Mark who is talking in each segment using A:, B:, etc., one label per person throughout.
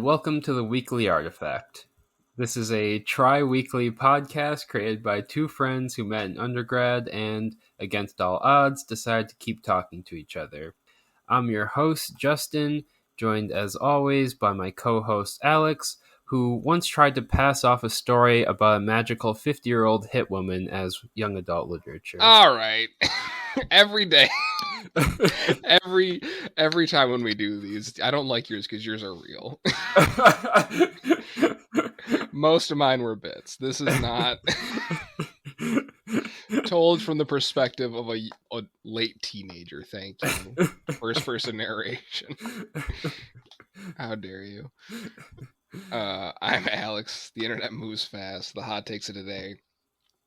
A: welcome to the Weekly Artifact. This is a tri-weekly podcast created by two friends who met in undergrad and, against all odds, decided to keep talking to each other. I'm your host, Justin, joined as always by my co-host, Alex, who once tried to pass off a story about a magical 50-year-old hit woman as young adult literature.
B: All right. Every day. every time when we do these, I don't like yours because yours are real. Most of mine were bits. This is not told from the perspective of a late teenager. Thank you. First person narration. How dare you? I'm Alex. The internet moves fast. The hot takes of today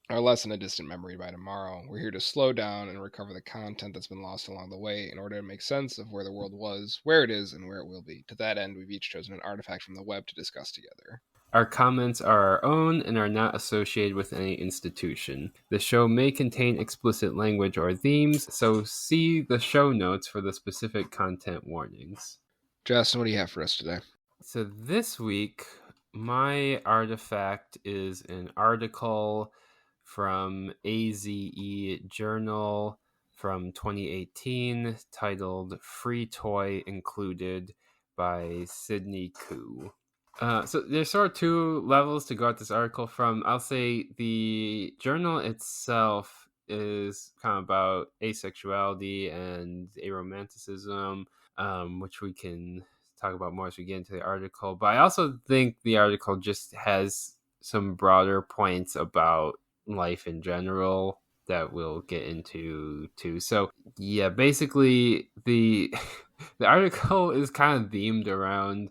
B: are less than a distant memory by tomorrow. We're here to slow down and recover the content that's been lost along the way in order to make sense of where the world was, where it is, and where it will be. To that end, we've each chosen an artifact from the web to discuss together.
A: Our comments are our own and are not associated with any institution. The show may contain explicit language or themes, so see the show notes for the specific content warnings.
B: Justin, what do you have for us today?
A: So this week, my artifact is an article from AZE Journal from 2018 titled Free Toy Included by Sydney Koo. So there's sort of two levels to go at this article from. I'll say the journal itself is kind of about asexuality and aromanticism, which we can talk about more as we get into the article. But I also think the article just has some broader points about life in general that we'll get into too. So yeah, basically the article is kind of themed around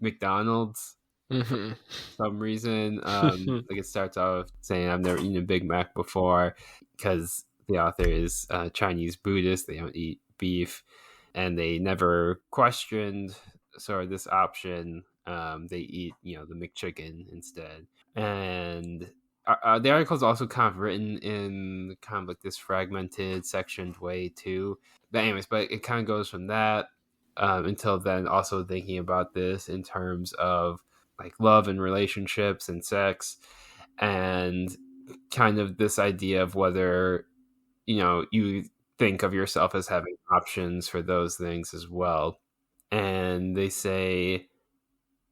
A: McDonald's for some reason. Like it starts off saying I've never eaten a Big Mac before because the author is Chinese Buddhist. They don't eat beef and they never questioned sort of this option. They eat, the McChicken instead. And the article is also kind of written in kind of like this fragmented, sectioned way too. But anyways, it kind of goes from that until then also thinking about this in terms of like love and relationships and sex and kind of this idea of whether, you think of yourself as having options for those things as well. And they say,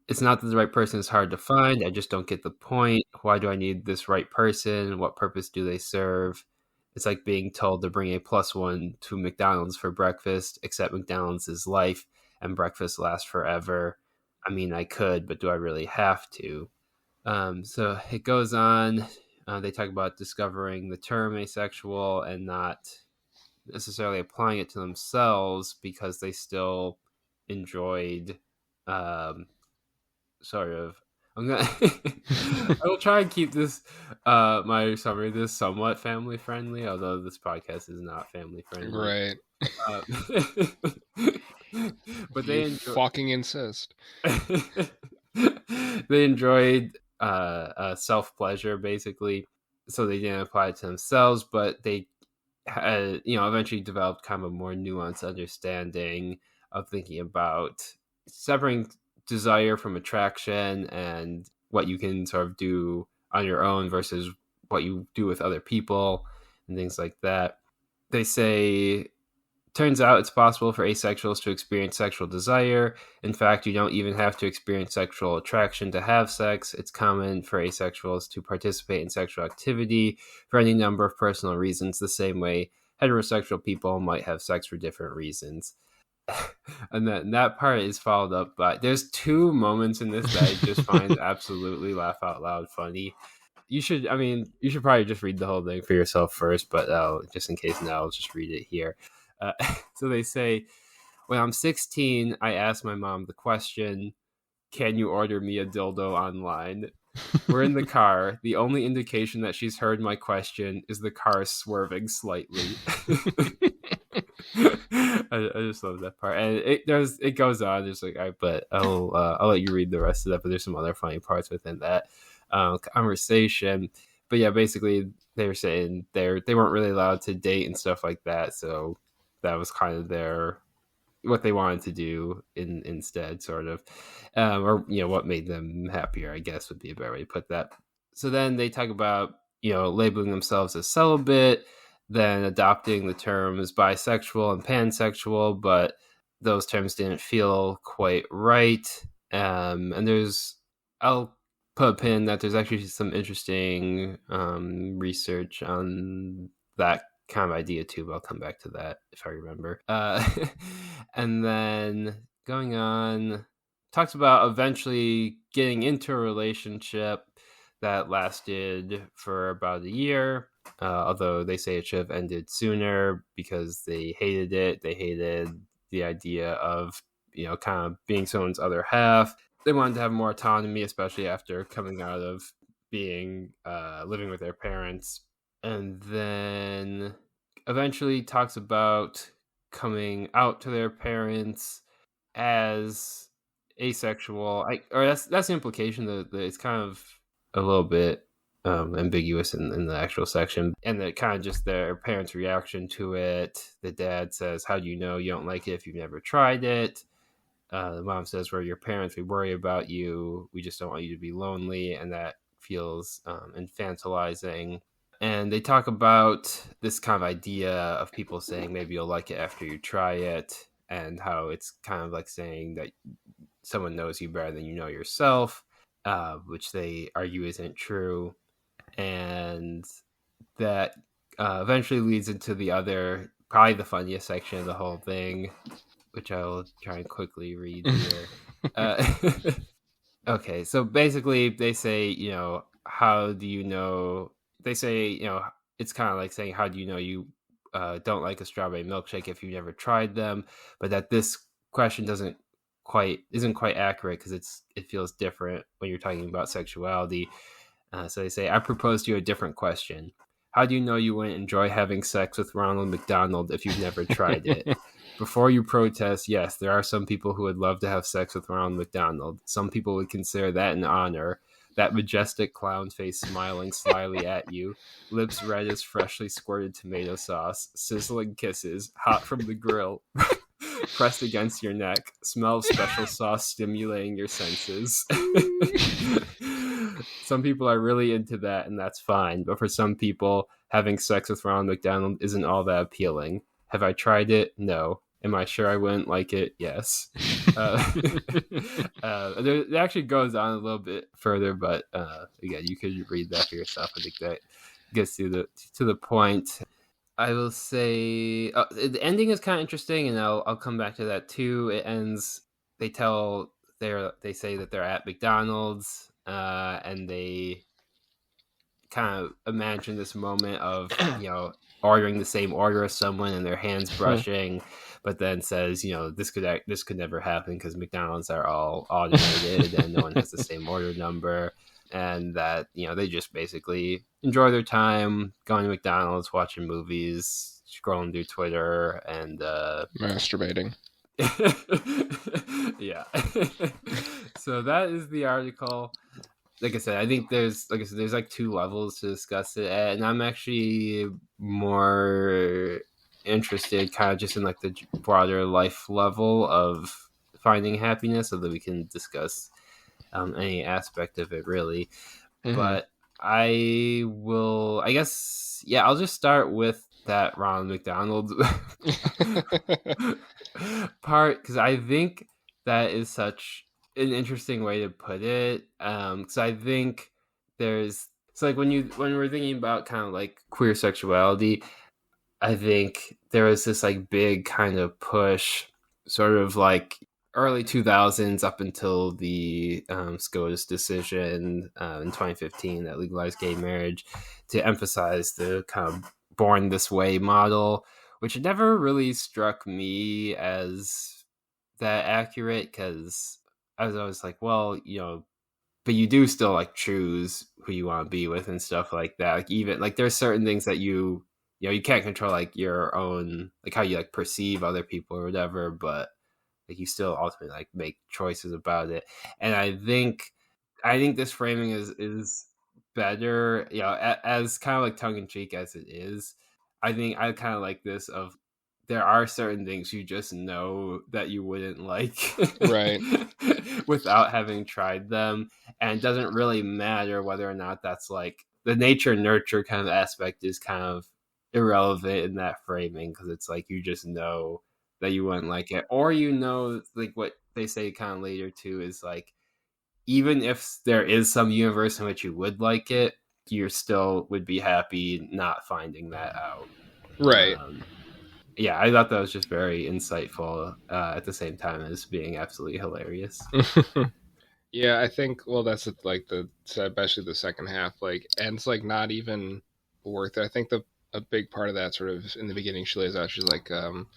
A: it's not that the right person is hard to find. I just don't get the point. Why do I need this right person? What purpose do they serve? It's like being told to bring a +1 to McDonald's for breakfast, except McDonald's is life and breakfast lasts forever. I mean, I could, but do I really have to? So it goes on. They talk about discovering the term asexual and not necessarily applying it to themselves because they still enjoyed sort of I will try and keep this my summary this somewhat family friendly, although this podcast is not family friendly.
B: Right.
A: But they
B: fucking insist.
A: They enjoyed self-pleasure basically, so they didn't apply it to themselves, but they eventually developed kind of a more nuanced understanding of thinking about separating desire from attraction and what you can sort of do on your own versus what you do with other people and things like that. They say, turns out it's possible for asexuals to experience sexual desire. In fact, you don't even have to experience sexual attraction to have sex. It's common for asexuals to participate in sexual activity for any number of personal reasons, the same way heterosexual people might have sex for different reasons. And that part is followed up by there's two moments in this that I just find absolutely laugh out loud funny. You should probably just read the whole thing for yourself first, but just in case now I'll just read it here. So they say, when I'm 16, I asked my mom the question, can you order me a dildo online? We're in the car. The only indication that she's heard my question is the car swerving slightly. I just love that part, and it goes on. There's but I'll let you read the rest of that. But there's some other funny parts within that conversation. But yeah, basically they were saying they weren't really allowed to date and stuff like that. So that was kind of their what they wanted to do instead, sort of, or what made them happier, I guess would be a better way to put that. So then they talk about labeling themselves as celibate, then adopting the terms bisexual and pansexual, but those terms didn't feel quite right. And I'll put a pin that there's actually some interesting research on that kind of idea too, but I'll come back to that if I remember. And then going on, talks about eventually getting into a relationship that lasted for about a year, although they say it should have ended sooner because they hated it. They hated the idea of kind of being someone's other half. They wanted to have more autonomy, especially after coming out of being living with their parents. And then eventually talks about coming out to their parents as asexual. Or that's the implication that it's kind of a little bit ambiguous in the actual section, and that kind of just their parents' reaction to it. The dad says, "How do you know you don't like it if you've never tried it?" The mom says, "We're your parents. We worry about you. We just don't want you to be lonely," and that feels infantilizing. And they talk about this kind of idea of people saying maybe you'll like it after you try it, and how it's kind of like saying that someone knows you better than you know yourself, which they argue isn't true. And that eventually leads into the other, probably the funniest section of the whole thing, which I will try and quickly read here. Okay, so basically they say, how do you know? They say, it's kind of like saying, how do you know you don't like a strawberry milkshake if you never tried them? But that this question isn't quite accurate because it feels different when you're talking about sexuality. So they say, I propose to you a different question. How do you know you wouldn't enjoy having sex with Ronald McDonald if you've never tried it? Before you protest, yes, there are some people who would love to have sex with Ronald McDonald. Some people would consider that an honor. That majestic clown face smiling slyly at you, lips red as freshly squirted tomato sauce, sizzling kisses, hot from the grill, pressed against your neck, smell of special sauce stimulating your senses. Some people are really into that, and that's fine. But for some people, having sex with Ronald McDonald isn't all that appealing. Have I tried it? No. Am I sure I wouldn't like it? Yes. It actually goes on a little bit further, but again, you could read that for yourself. I think that gets to the point. I will say the ending is kind of interesting, and I'll come back to that too. It ends. They say that they're at McDonald's, and they kind of imagine this moment of ordering the same order as someone and their hands brushing, but then says this could never happen because McDonald's are all automated and no one has the same order number, and that they just basically enjoy their time going to McDonald's, watching movies, scrolling through Twitter, and
B: masturbating.
A: Yeah. So that is the article. Like I said, I think there's like two levels to discuss it at, and I'm actually more interested kind of just in like the broader life level of finding happiness, so that we can discuss any aspect of it really. Mm-hmm. But I'll just start with that Ronald McDonald part, because I think that is such an interesting way to put it. Because I think it's like when we're thinking about kind of like queer sexuality, I think there was this like big kind of push, sort of like early 2000s up until the SCOTUS decision in 2015 that legalized gay marriage, to emphasize the kind of born this way model, which never really struck me as that accurate, because I was always like, well, but you do still like choose who you want to be with and stuff like that. Like even like there's certain things that you can't control, like your own, like how you like perceive other people or whatever, but like you still ultimately like make choices about it. And I think this framing is better, as kind of like tongue in cheek as it is. I think I kind of like this of there are certain things you just know that you wouldn't like
B: Right.
A: without having tried them. And it doesn't really matter whether or not that's like the nature nurture kind of aspect is kind of irrelevant in that framing, because it's like you just know that you wouldn't like it. Or like what they say kind of later too is like, even if there is some universe in which you would like it, you still would be happy not finding that out.
B: Right.
A: Yeah, I thought that was just very insightful, at the same time as being absolutely hilarious.
B: Yeah, I think, well, that's like especially the second half, like, and it's like not even worth it. I think a big part of that sort of in the beginning, she lays out, she's like, I'm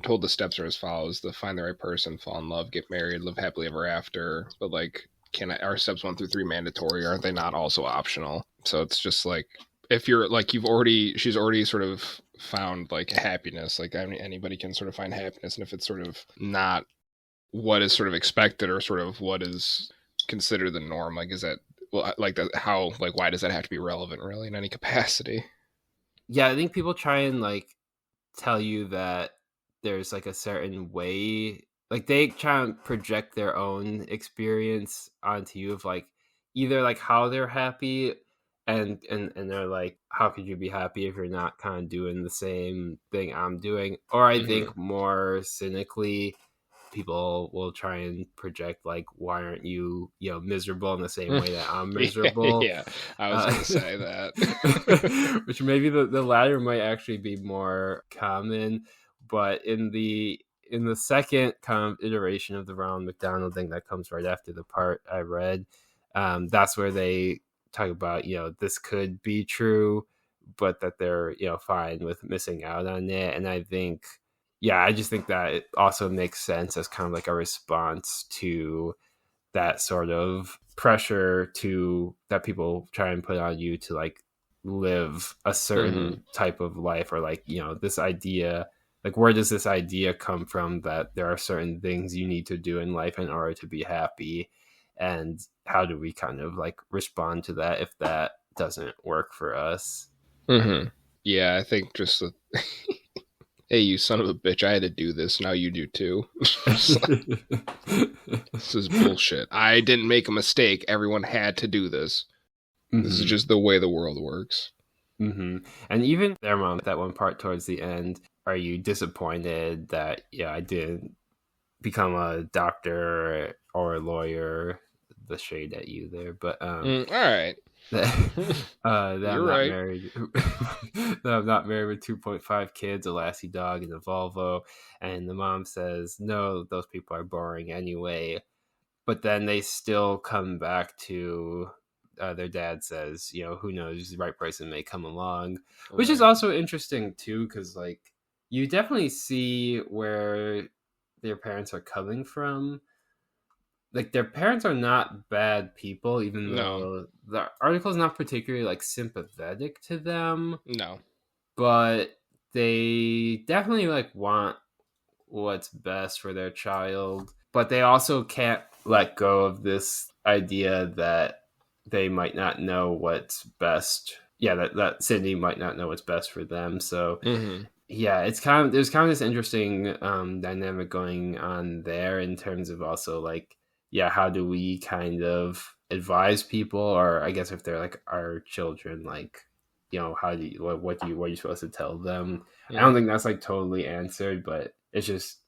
B: told the steps are as follows: to find the right person, fall in love, get married, live happily ever after. But like, are steps 1 through 3 mandatory? Aren't they not also optional? So it's just like, if you're like, she's already sort of found like happiness. Like, I mean, anybody can sort of find happiness, and if it's sort of not what is sort of expected or sort of what is considered the norm, like, is that, well, like, that, how, like, why does that have to be relevant really in any capacity?
A: Yeah, I think people try and like tell you that there's like a certain way, like they try and project their own experience onto you of like either like how they're happy, and they're like, how could you be happy if you're not kind of doing the same thing I'm doing? Or I
B: Mm-hmm.
A: think more cynically, people will try and project like, why aren't you miserable in the same way that I'm miserable?
B: Yeah, I was gonna say that.
A: Which maybe the latter might actually be more common, but in the second kind of iteration of the Ronald McDonald thing that comes right after the part I read, that's where they talk about this could be true, but that they're fine with missing out on it. And I think, yeah, I just think that it also makes sense as kind of like a response to that sort of pressure to that people try and put on you to like live a certain type of life, or like this idea, like where does this idea come from that there are certain things you need to do in life in order to be happy, and how do we kind of like respond to that if that doesn't work for us?
B: Mm-hmm. Yeah, I think just hey, you son of a bitch, I had to do this, now you do too. This is bullshit. I didn't make a mistake, everyone had to do this. This is just the way the world works.
A: And even their mom, that one part towards the end, are you disappointed that I didn't become a doctor or a lawyer? The shade at you there, but
B: all right.
A: that I'm
B: You're
A: not
B: right.
A: married. That I'm not married with 2.5 kids, a lassie dog, and a Volvo. And the mom says, "No, those people are boring anyway." But then they still come back to, their dad says, who knows, the right person may come along, which is also interesting too, because like you definitely see where their parents are coming from. Like their parents are not bad people, even
B: No.
A: though the article is not particularly like sympathetic to them,
B: No.
A: but they definitely like want what's best for their child, but they also can't let go of this idea that they might not know what's best. Yeah, that Sydney might not know what's best for them. So yeah, it's kind of, there's kind of this interesting dynamic going on there, in terms of also like, yeah, how do we kind of advise people, or I guess if they're like our children, like how do you, what are you supposed to tell them? I don't think that's like totally answered, but it's just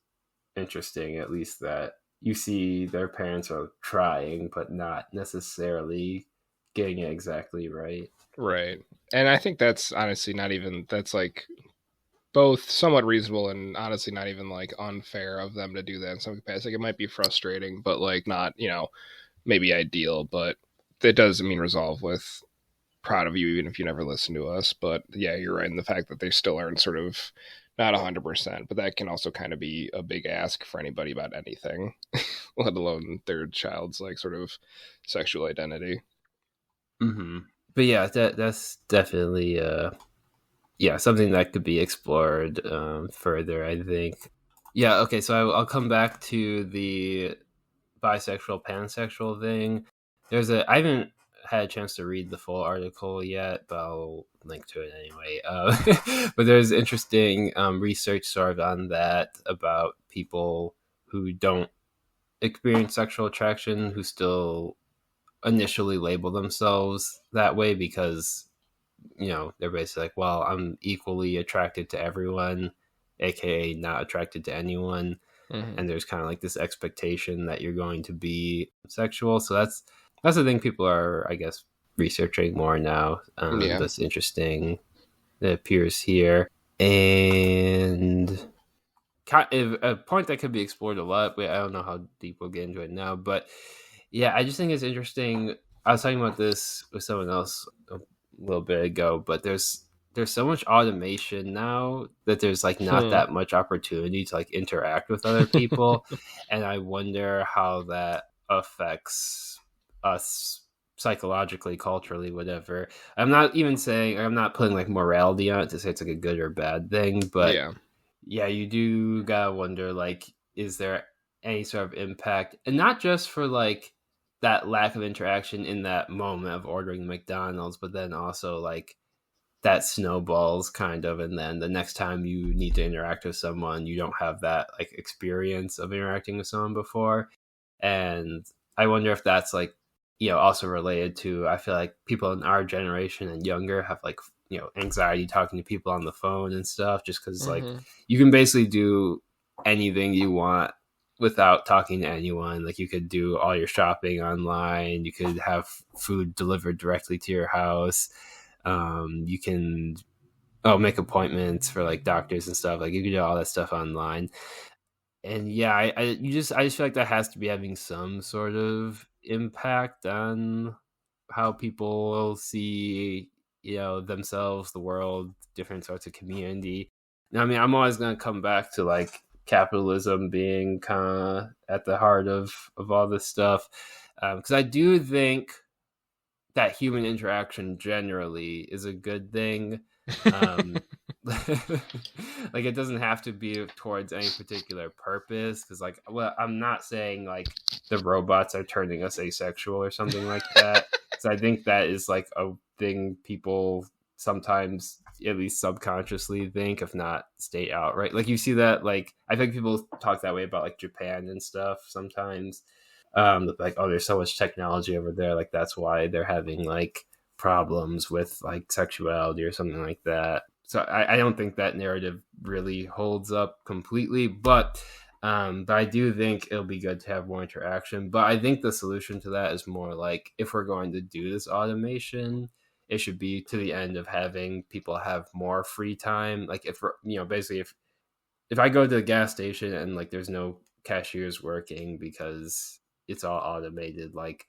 A: interesting, at least, that you see their parents are trying but not necessarily getting it exactly right.
B: Right. And I think that's honestly not even, that's like both somewhat reasonable and honestly not even like unfair of them to do that in some capacity. Like, it might be frustrating, but like not, maybe ideal, but it does, I mean, resolve with proud of you even if you never listen to us. But yeah, you're right in the fact that they still aren't sort of not 100%, but that can also kind of be a big ask for anybody about anything, let alone their child's like sort of sexual identity.
A: But yeah, that's definitely something that could be explored further, I think. Yeah, okay, so I'll come back to the bisexual pansexual thing. I haven't had a chance to read the full article yet, but I'll link to it anyway. But there's interesting research sort of on that about people who don't experience sexual attraction who still initially label themselves that way because, they're basically like, well, I'm equally attracted to everyone, aka not attracted to anyone.
B: Mm-hmm.
A: And there's kind of like this expectation that you're going to be sexual. So that's the thing people are, I guess, researching more now. That's interesting. It appears here. And a point that could be explored a lot, but I don't know how deep we'll get into it now. But yeah, I just think it's interesting. I was talking about this with someone else a little bit ago, but there's so much automation now that there's like not that much opportunity to like interact with other people. And I wonder how that affects us psychologically, culturally, whatever. I'm not putting like morality on it to say it's like a good or bad thing, but yeah, you do gotta wonder, like, is there any sort of impact, and not just for like that lack of interaction in that moment of ordering McDonald's, but then also like that snowballs kind of, and then the next time you need to interact with someone, you don't have that like experience of interacting with someone before. And I wonder if that's like, also related to, I feel like people in our generation and younger have like, anxiety talking to people on the phone and stuff, just because like you can basically do anything you want without talking to anyone. Like you could do all your shopping online, you could have food delivered directly to your house. You can make appointments for like doctors and stuff. Like you can do all that stuff online. And yeah, I just feel like that has to be having some sort of impact on how people see, themselves, the world, different sorts of community. I mean, I'm always going to come back to like capitalism being kind of at the heart of all this stuff, because I do think that human interaction generally is a good thing. Like it doesn't have to be towards any particular purpose, because like, well, I'm not saying like the robots are turning us asexual or something like that, because I think that is like a thing people sometimes at least subconsciously think, if not state outright. Like you see that, like I think people talk that way about like Japan and stuff sometimes, like, oh, there's so much technology over there, like that's why they're having like problems with like sexuality or something like that. So I don't think that narrative really holds up completely, but I do think it'll be good to have more interaction. But I think the solution to that is more like, if we're going to do this automation, it should be to the end of having people have more free time. Like if basically if I go to the gas station and like there's no cashiers working because it's all automated, like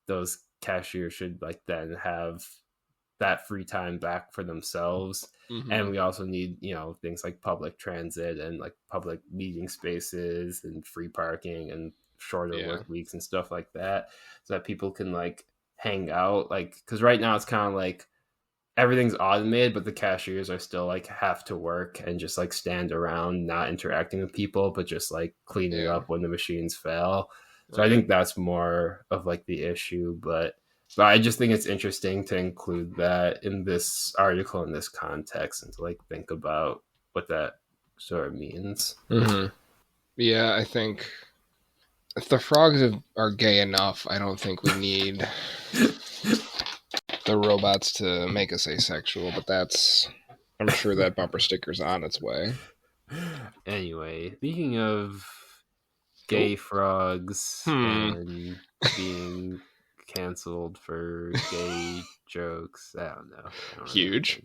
A: those cashiers should like then have that free time back for themselves. And we also need, things like public transit and like public meeting spaces and free parking and shorter work weeks and stuff like that, so that people can like hang out. Like, because right now it's kind of like everything's automated, but the cashiers are still like have to work and just like stand around not interacting with people, but just like cleaning up when the machines fail. So I think that's more of like the issue, but I just think it's interesting to include that in this article in this context and to like think about what that sort of means.
B: Yeah, I think if the frogs are gay enough, I don't think we need the robots to make us asexual, but I'm sure that bumper sticker's on its way.
A: Anyway, speaking of gay frogs and being canceled for gay jokes, I don't know.
B: Huge.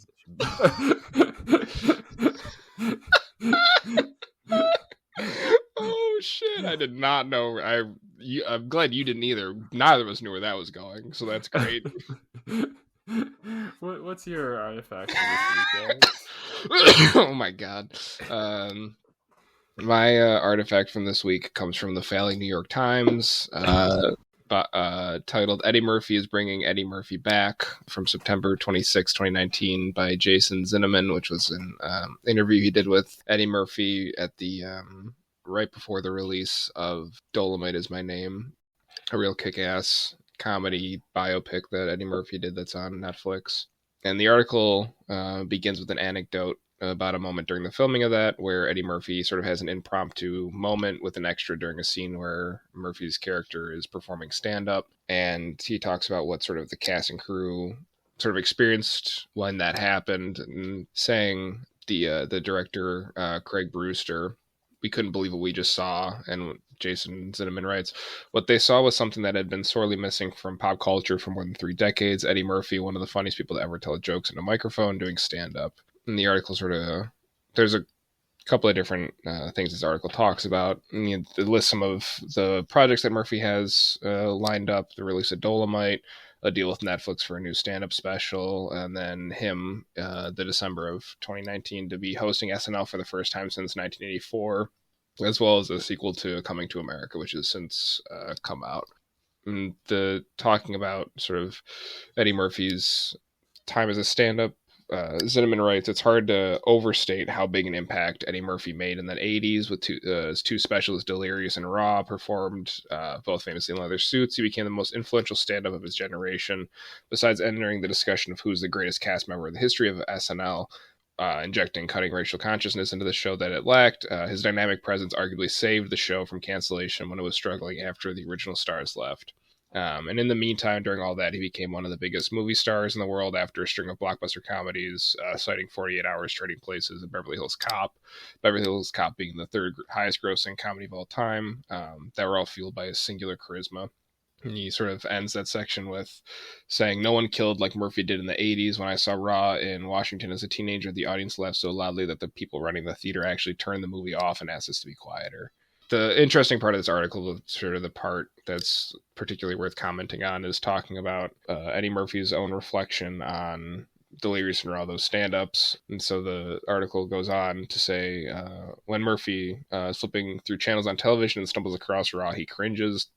B: Oh shit! I did not know. I'm glad you didn't either. Neither of us knew where that was going, so that's great.
A: What's your artifact for this
B: week? Oh my god. My artifact from this week comes from the failing New York Times, titled "Eddie Murphy is Bringing Eddie Murphy Back" from September 26, 2019, by Jason Zinnemann, which was an interview he did with Eddie Murphy at the right before the release of "Dolomite Is My Name," a real kick-ass comedy biopic that Eddie Murphy did that's on Netflix. And the article begins with an anecdote about a moment during the filming of that where Eddie Murphy sort of has an impromptu moment with an extra during a scene where Murphy's character is performing stand-up. And he talks about what sort of the cast and crew sort of experienced when that happened, and saying the director, Craig Brewster, we couldn't believe what we just saw. And Jason Zinnemann writes, what they saw was something that had been sorely missing from pop culture for more than 3 decades. Eddie Murphy, one of the funniest people to ever tell jokes in a microphone, doing stand-up. And the article sort of, there's a couple of different things this article talks about. It lists some of the projects that Murphy has lined up, the release of Dolomite, a deal with Netflix for a new stand-up special, and then him, the December of 2019, to be hosting SNL for the first time since 1984, as well as a sequel to Coming to America, which has since come out. And the talking about sort of Eddie Murphy's time as a stand-up, Zinnemann writes, it's hard to overstate how big an impact Eddie Murphy made in the 80s with his 2 specials, Delirious and Raw, performed both famously in leather suits. He became the most influential stand-up of his generation. Besides entering the discussion of who's the greatest cast member in the history of SNL, injecting cutting racial consciousness into the show that it lacked, his dynamic presence arguably saved the show from cancellation when it was struggling after the original stars left. And in the meantime, during all that, he became one of the biggest movie stars in the world after a string of blockbuster comedies, citing 48 Hours, Trading Places, and Beverly Hills Cop. Beverly Hills Cop being the 3rd highest grossing comedy of all time, that were all fueled by his singular charisma. And he sort of ends that section with saying, no one killed like Murphy did in the 80s. When I saw Raw in Washington as a teenager, the audience laughed so loudly that the people running the theater actually turned the movie off and asked us to be quieter. The interesting part of this article, sort of the part that's particularly worth commenting on, is talking about Eddie Murphy's own reflection on Delirious and Raw, those stand-ups. And so the article goes on to say, when Murphy is flipping through channels on television and stumbles across Raw, he cringes.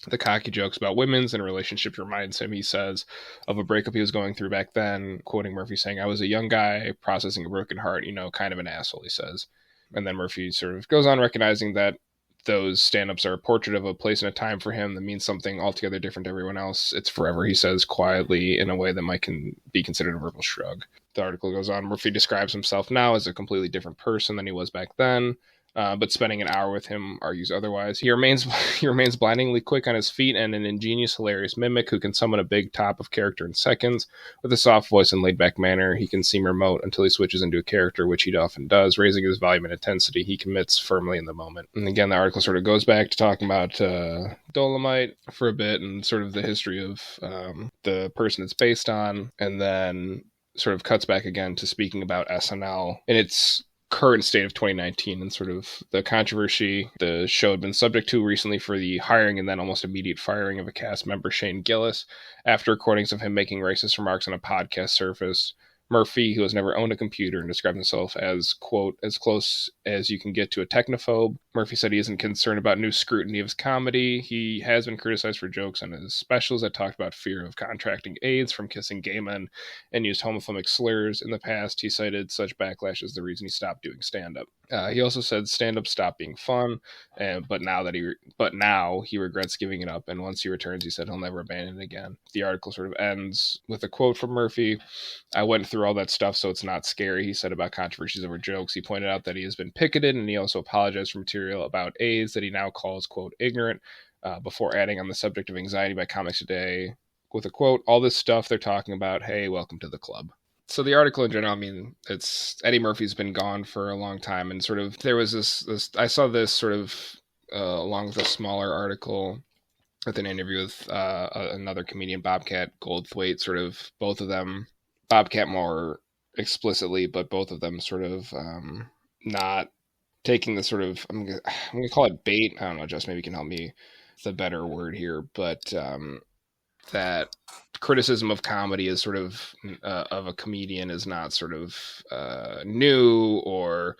B: The cocky jokes about women's and relationships reminds him, he says, of a breakup he was going through back then, quoting Murphy saying, I was a young guy processing a broken heart, kind of an asshole, he says. And then Murphy sort of goes on recognizing that those stand-ups are a portrait of a place and a time for him that means something altogether different to everyone else. It's forever, he says, quietly, in a way that might be considered a verbal shrug. The article goes on, Murphy describes himself now as a completely different person than he was back then. But spending an hour with him argues otherwise. He remains blindingly quick on his feet and an ingenious, hilarious mimic who can summon a big top of character in seconds. With a soft voice and laid-back manner, he can seem remote until he switches into a character, which he often does. Raising his volume and intensity, he commits firmly in the moment. And again, the article sort of goes back to talking about Dolomite for a bit and sort of the history of the person it's based on, and then sort of cuts back again to speaking about SNL and its current state of 2019 and sort of the controversy the show had been subject to recently for the hiring and then almost immediate firing of a cast member, Shane Gillis, after recordings of him making racist remarks on a podcast surfaced. Murphy, who has never owned a computer and described himself as, quote, as close as you can get to a technophobe. Murphy said he isn't concerned about new scrutiny of his comedy. He has been criticized for jokes on his specials that talked about fear of contracting AIDS from kissing gay men and used homophobic slurs. In the past, he cited such backlash as the reason he stopped doing stand-up. He also said stand-up stopped being fun, but now he regrets giving it up, and once he returns, he said he'll never abandon it again. The article sort of ends with a quote from Murphy. I went through all that stuff, so it's not scary, he said about controversies over jokes. He pointed out that he has been picketed, and he also apologized for material about AIDS that he now calls, quote, ignorant, before adding on the subject of anxiety by Comics Today with a quote, all this stuff they're talking about, hey, welcome to the club. So the article in general, I mean, it's Eddie Murphy's been gone for a long time, and sort of there was this I saw this sort of along with a smaller article with an interview with another comedian, Bobcat Goldthwait, sort of both of them, Bobcat more explicitly, but both of them sort of not taking the sort of, I'm gonna call it bait. I don't know, Jess, maybe you can help me with a better word here, but that criticism of comedy is sort of a comedian is not sort of new or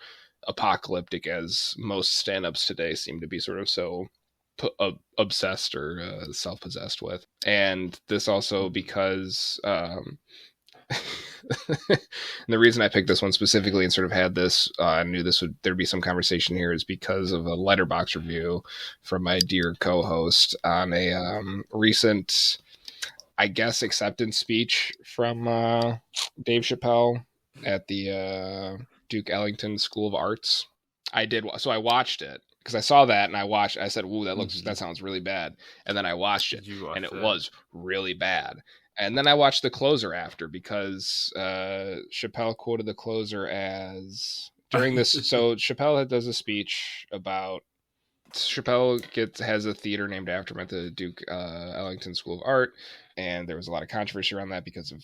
B: apocalyptic as most stand-ups today seem to be sort of so obsessed or self-possessed with. And this also because and the reason I picked this one specifically and sort of had this, I knew there'd be some conversation here, is because of a Letterboxd review from my dear co-host on a recent I guess, acceptance speech from Dave Chapelle at the Duke Ellington School of Arts. I watched it because I saw that and I said, "Ooh, that sounds really bad." And then I watched it, and it was really bad. And then I watched the closer after because Chapelle quoted the closer as during this. So Chapelle does a speech about. Chapelle has a theater named after him at the Duke Ellington School of Art, and there was a lot of controversy around that because of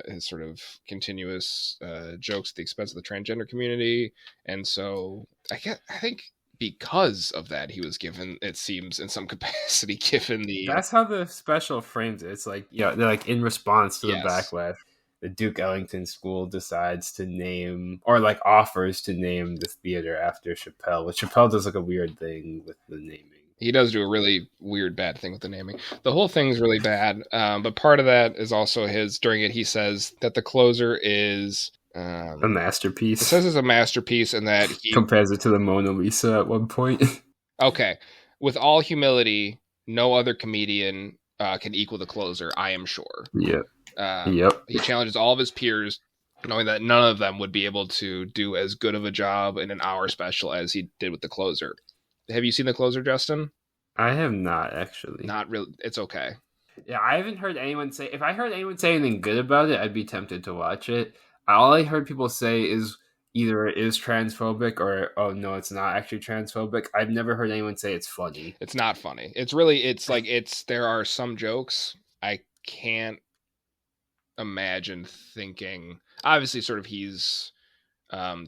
B: his sort of continuous jokes at the expense of the transgender community. And so I think because of that, he was given, it seems, in some capacity, given the...
A: That's how the special frames it. It's like, they're like in response to the backlash. The Duke Ellington School decides to name, or like offers to name, the theater after Chapelle. But Chapelle does like a weird thing with the naming.
B: He does do a really weird, bad thing with the naming. The whole thing's really bad. But part of that is also during it, he says that the closer is...
A: a masterpiece.
B: It says it's a masterpiece and that he...
A: compares it to the Mona Lisa at one point.
B: Okay. With all humility, no other comedian can equal the closer, I am sure.
A: Yep.
B: He challenges all of his peers, knowing that none of them would be able to do as good of a job in an hour special as he did with the closer. Have you seen the closer, Justin?
A: I have not, actually.
B: Not really. It's okay.
A: Yeah, I haven't heard anyone say... If I heard anyone say anything good about it, I'd be tempted to watch it. All I heard people say is either it is transphobic or, oh, no, it's not actually transphobic. I've never heard anyone say it's funny.
B: It's not funny. There are some jokes I can't imagine thinking... Obviously, sort of he's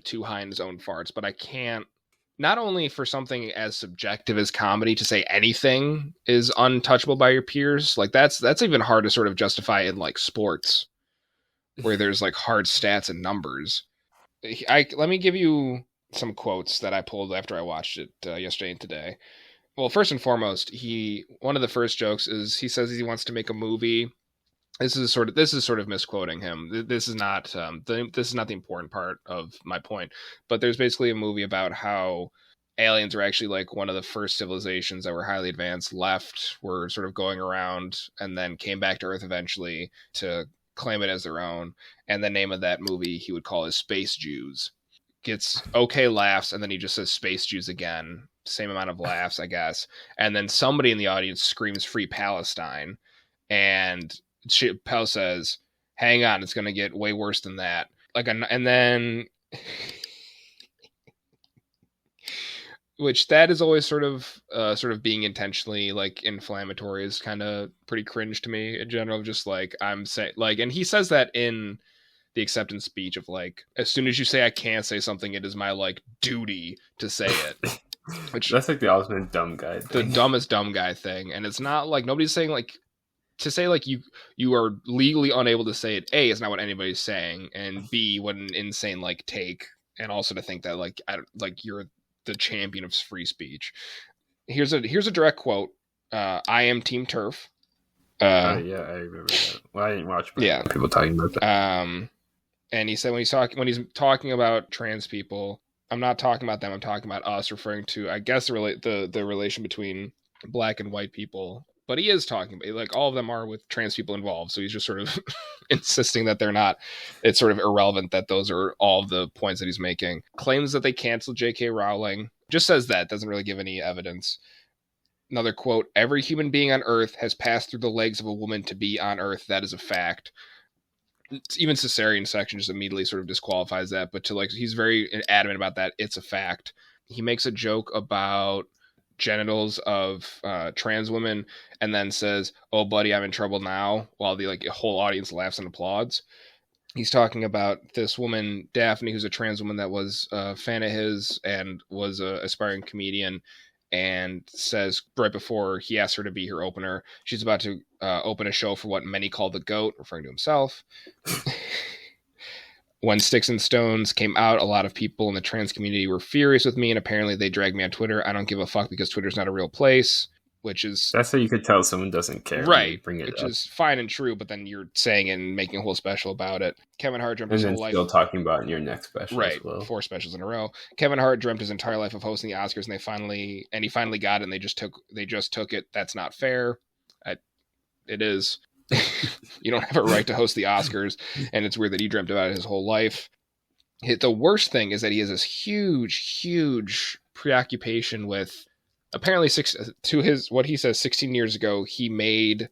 B: too high in his own farts, but I can't... Not only for something as subjective as comedy to say anything is untouchable by your peers, like that's even hard to sort of justify in like sports, where there's like hard stats and numbers. Let me give you some quotes that I pulled after I watched it yesterday and today. Well, first and foremost, one of the first jokes is he says he wants to make a movie. This is sort of misquoting him. This is not the important part of my point. But there's basically a movie about how aliens are actually like one of the first civilizations that were highly advanced, were sort of going around, and then came back to Earth eventually to claim it as their own. And the name of that movie he would call is Space Jews. Gets okay laughs, and then he just says Space Jews again. Same amount of laughs, I guess. And then somebody in the audience screams Free Palestine, and Chapelle says, "Hang on, it's going to get way worse than that." And then, which that is always sort of being intentionally like inflammatory is kind of pretty cringe to me in general. Just like I'm saying, like, and he says that in the acceptance speech of like, as soon as you say I can't say something, it is my like duty to say it. Which
A: that's like the ultimate dumb guy thing.
B: The dumbest dumb guy thing, and it's not like nobody's saying like. To say like you are legally unable to say it, A, is not what anybody's saying, and B, what an insane like take, and also to think that like you're the champion of free speech. Here's a direct quote. I am Team Turf.
A: Yeah, I remember that. Well, I didn't watch, but
B: yeah,
A: people talking about that.
B: And he said when he's talking about trans people, I'm not talking about them. I'm talking about us, referring to I guess the relation between black and white people. But he is talking about, like, all of them are with trans people involved. So he's just sort of insisting that they're not. It's sort of irrelevant that those are all of the points that he's making. Claims that they canceled J.K. Rowling. Just says that. Doesn't really give any evidence. Another quote. Every human being on Earth has passed through the legs of a woman to be on Earth. That is a fact. Even cesarean section just immediately sort of disqualifies that. But he's very adamant about that. It's a fact. He makes a joke about genitals of trans women and then says, "Oh buddy, I'm in trouble now," while the whole audience laughs and applauds. He's talking about this woman Daphne, who's a trans woman that was a fan of his and was an aspiring comedian, and says right before he asks her to be her opener, she's about to open a show for what many call the GOAT, referring to himself. When Sticks and Stones came out, a lot of people in the trans community were furious with me, and apparently they dragged me on Twitter. I don't give a fuck because Twitter's not a real place, which is...
A: That's how you could tell someone doesn't care.
B: Right,
A: bring it
B: which
A: up.
B: is fine and true, but then you're saying it and making a whole special about it. Kevin Hart dreamt his whole life...
A: still talking about it in your next special
B: right,
A: as well.
B: 4 specials in a row. Kevin Hart dreamt his entire life of hosting the Oscars, and he finally got it, and they just took it. That's not fair. It is. You don't have a right to host the Oscars, and it's weird that he dreamt about it his whole life. The worst thing is that he has this huge preoccupation with, apparently what he says 16 years ago, he made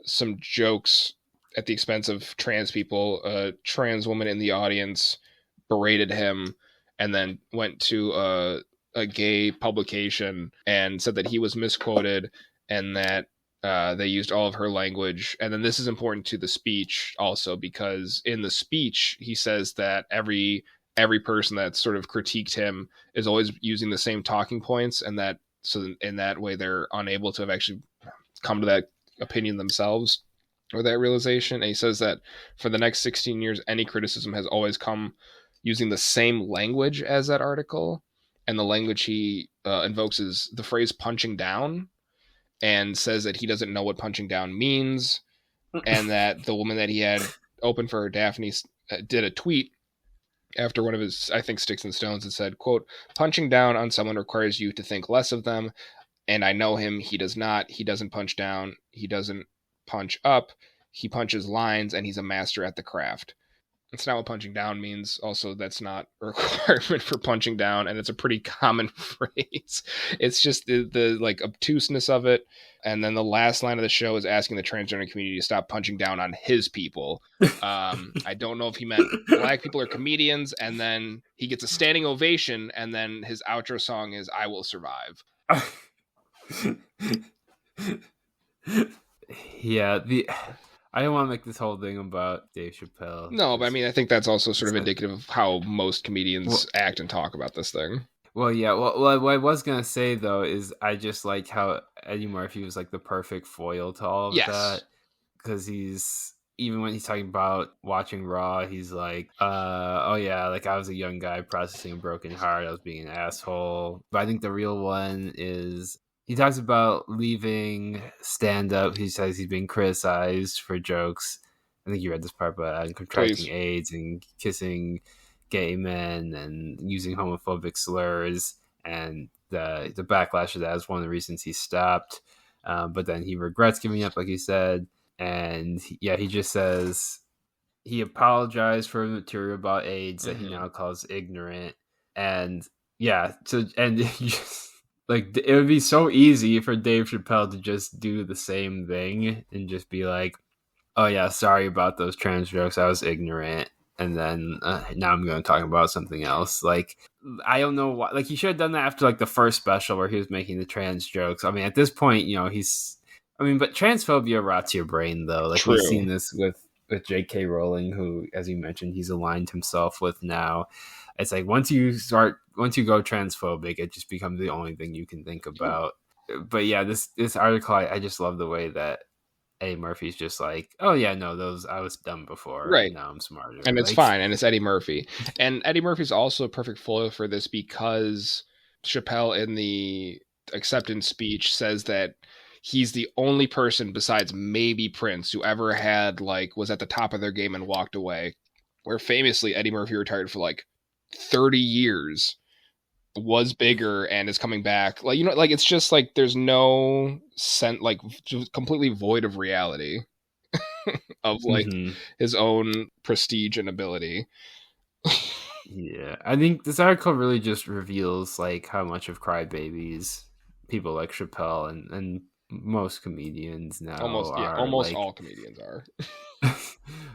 B: some jokes at the expense of trans people. A trans woman in the audience berated him and then went to a gay publication and said that he was misquoted and that they used all of her language. And then this is important to the speech also, because in the speech he says that every person that sort of critiqued him is always using the same talking points, and that so in that way they're unable to have actually come to that opinion themselves or that realization. And he says that for the next 16 years, any criticism has always come using the same language as that article. And the language he invokes is the phrase punching down, and says that he doesn't know what punching down means. And that the woman that he had open for Daphne did a tweet after one of his, I think, Sticks and Stones, that said, quote, "Punching down on someone requires you to think less of them. And I know him. He does not. He doesn't punch down. He doesn't punch up. He punches lines, and he's a master at the craft." That's not what punching down means. Also, that's not a requirement for punching down, and it's a pretty common phrase. It's just the like obtuseness of it. And then the last line of the show is asking the transgender community to stop punching down on his people. I don't know if he meant black people or comedians. And then he gets a standing ovation, and then his outro song is "I Will Survive."
A: Yeah, I don't want to make this whole thing about Dave Chapelle.
B: No, but I mean, I think that's also sort of indicative of how most comedians act and talk about this thing.
A: Well, yeah. Well, what I was gonna say though is I just like how Eddie Murphy was like the perfect foil to all of that, because even when he's talking about watching Raw, he's like, oh yeah, like I was a young guy processing a broken heart, I was being an asshole. But I think the real one is he talks about leaving stand-up. He says he's being criticized for jokes. I think you read this part, but contracting AIDS and kissing gay men and using homophobic slurs. And the backlash of that is one of the reasons he stopped. But then he regrets giving up, like you said. And yeah, he just says he apologized for material about AIDS that he now calls ignorant. And yeah, like, it would be so easy for Dave Chappelle to just do the same thing and just be like, "Oh yeah, sorry about those trans jokes. I was ignorant." And then now I'm going to talk about something else. Like, I don't know why. Like, he should have done that after like the first special where he was making the trans jokes. I mean, at this point, but transphobia rots your brain though. Like, we've seen this with J.K. Rowling, who, as you mentioned, he's aligned himself with now. It's like once you go transphobic, it just becomes the only thing you can think about. But yeah, this article, I just love the way that Eddie Murphy's just like, "Oh yeah, no, I was dumb before,
B: right?
A: Now I'm smarter,
B: and it's fine." And it's Eddie Murphy, and Eddie Murphy's also a perfect foil for this, because Chapelle in the acceptance speech says that he's the only person besides maybe Prince who ever was at the top of their game and walked away. Where famously Eddie Murphy retired for 30 years, was bigger, and is coming back. It's just like there's no sense, just completely void of reality of his own prestige and ability.
A: Yeah, I think this article really just reveals how much of crybabies people like Chapelle and most comedians now
B: almost all comedians are.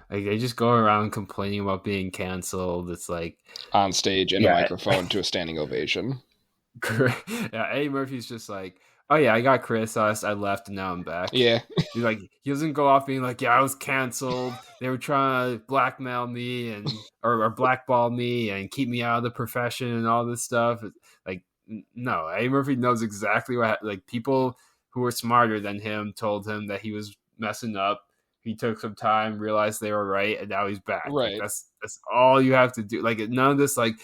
A: They just go around complaining about being canceled. It's like
B: on stage in a microphone to a standing ovation.
A: Yeah, Eddie Murphy's just like, "Oh yeah, I got criticized, I left, and now I'm back."
B: Yeah.
A: He doesn't go off being like, "Yeah, I was canceled. They were trying to blackmail me or blackball me and keep me out of the profession and all this stuff." No, Eddie Murphy knows exactly what people who were smarter than him told him that he was messing up. He took some time, realized they were right, and now he's back.
B: Right.
A: That's all you have to do. None of this they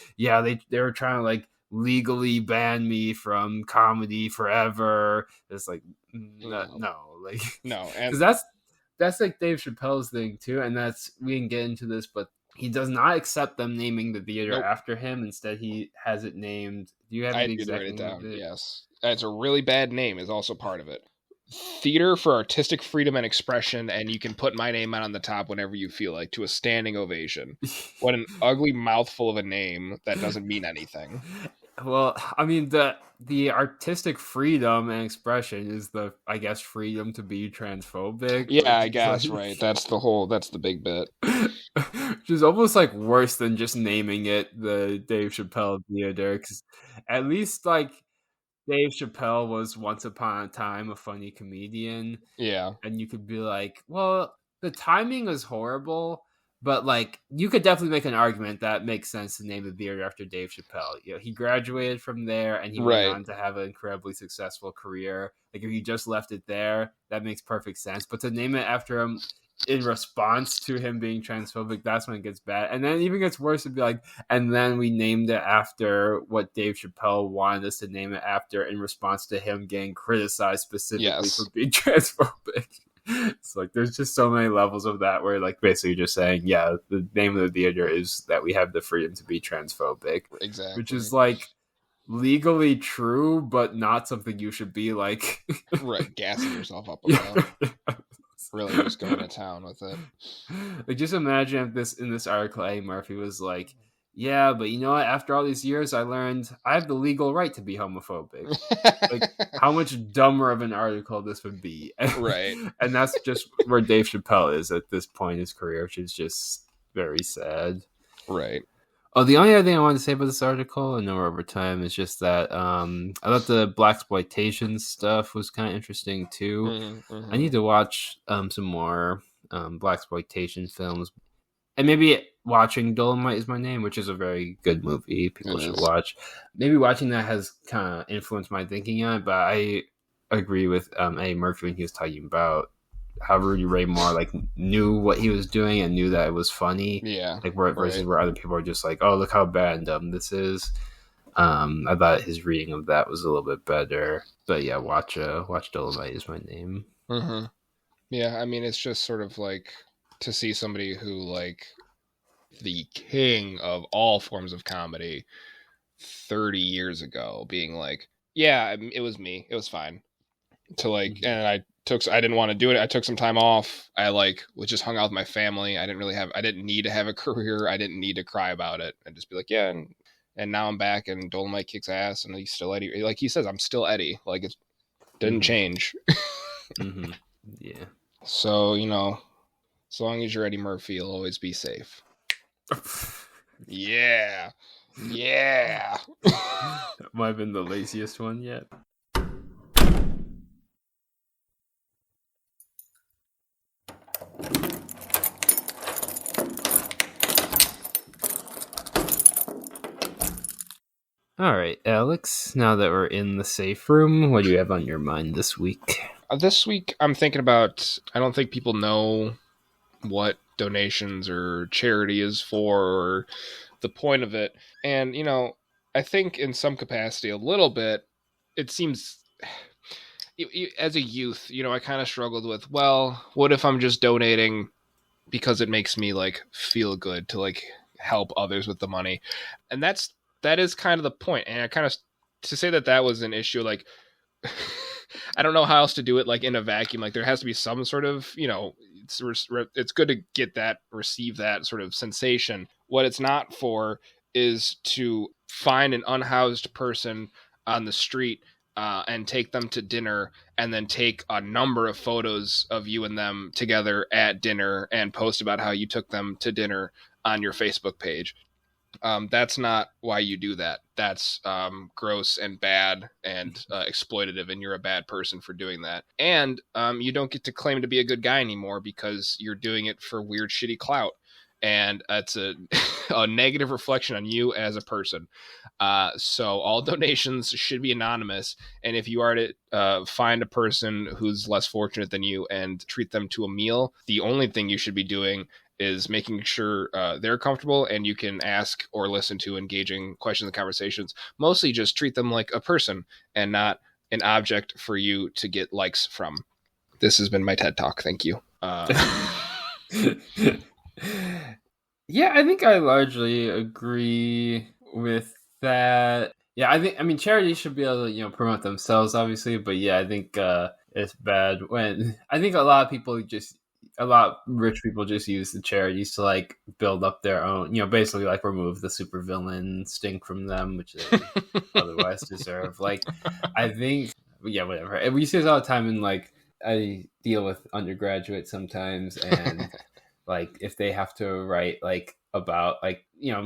A: were trying to legally ban me from comedy forever. It's no, because that's Dave Chappelle's thing too, and we can get into this, but he does not accept them naming the theater after him. Instead, he has it named. Do you have the exact name of it?
B: Yes, it's a really bad name. Is also part of it. theater for artistic freedom and expression, and you can put my name out on the top whenever you feel like, to a standing ovation. What an ugly mouthful of a name that doesn't mean anything.
A: Well, I mean, the artistic freedom and expression is I guess, freedom to be transphobic.
B: Yeah, I guess, right. That's the big bit.
A: Which is almost like worse than just naming it the Dave Chappelle Theater, because at least like Dave Chappelle was once upon a time a funny comedian.
B: Yeah.
A: And you could be like, well, the timing is horrible, but like you could definitely make an argument that makes sense to name the theater after Dave Chappelle. You know, he graduated from there and he went on to have an incredibly successful career. Like if you just left it there, that makes perfect sense. But to name it after him in response to him being transphobic, that's when it gets bad. And then it even gets worse to be like, and then we named it after what Dave Chappelle wanted us to name it after in response to him getting criticized specifically for being transphobic. It's like there's just so many levels of that where like basically just saying, yeah, the name of the theater is that we have the freedom to be transphobic.
B: Exactly.
A: Which is like legally true, but not something you should be like
B: right, gassing yourself up about. Really just going to town with it.
A: Like just imagine if in this article Eddie Murphy was like, yeah, but you know what? After all these years, I learned I have the legal right to be homophobic. Like, how much dumber of an article this would be.
B: Right.
A: And that's just where Dave Chappelle is at this point in his career, which is just very sad.
B: Right.
A: Oh, the only other thing I wanted to say about this article, and we're over time, is just that I thought the blaxploitation stuff was kind of interesting too.
B: Mm-hmm.
A: I need to watch some more blaxploitation films. And maybe watching Dolomite Is My Name, which is a very good movie people should watch. Maybe watching that has kind of influenced my thinking on it, but I agree with Eddie Murphy when he was talking about how Rudy Ray Moore like knew what he was doing and knew that it was funny.
B: Yeah.
A: Like versus where other people are just like, oh, look how bad and dumb this is. I thought his reading of that was a little bit better. But yeah, watch Dolomite Is My Name.
B: Mm-hmm. Yeah, I mean, it's just sort of like to see somebody who, like, the king of all forms of comedy 30 years ago being like, yeah, it was me. It was fine. To like, and I didn't want to do it. I took some time off. I like was just hung out with my family. I didn't need to have a career. I didn't need to cry about it. And just be like, yeah. And now I'm back and Dolomite kicks ass and he's still Eddie. Like he says, I'm still Eddie. Like it didn't change.
A: Mm-hmm. Yeah.
B: So, you know, as long as you're Eddie Murphy, you'll always be safe. Yeah. Yeah.
A: That might have been the laziest one yet. All right, Alex, now that we're in the safe room, what do you have on your mind this week?
B: This week, I'm thinking about, I don't think people know what donations or charity is for or the point of it. And, you know, I think in some capacity, a little bit, it seems, as a youth, you know, I kind of struggled with, well, what if I'm just donating because it makes me, like, feel good to, like, help others with the money? And that is kind of the point. And I kind of, to say that was an issue, like, I don't know how else to do it, like in a vacuum. Like there has to be some sort of, you know, it's good to get that, receive that sort of sensation. What it's not for is to find an unhoused person on the street and take them to dinner and then take a number of photos of you and them together at dinner and post about how you took them to dinner on your Facebook page. That's not why you do that. That's gross and bad and exploitative, and you're a bad person for doing that. And you don't get to claim to be a good guy anymore because you're doing it for weird, shitty clout. And it's a negative reflection on you as a person. So all donations should be anonymous. And if you are to find a person who's less fortunate than you and treat them to a meal, the only thing you should be doing is making sure they're comfortable and you can ask or listen to engaging questions and conversations. Mostly just treat them like a person and not an object for you to get likes from. This has been my TED Talk. Thank you.
A: Yeah, I think I largely agree with that. Yeah, I mean, charities should be able to, you know, promote themselves, obviously, but yeah, I think it's bad when I think a lot of rich people just use the charities to like build up their own, basically like remove the supervillain stink from them, which they otherwise deserve. Like, I think, yeah, whatever. And we see this all the time in like, I deal with undergraduates sometimes, and like if they have to write like about like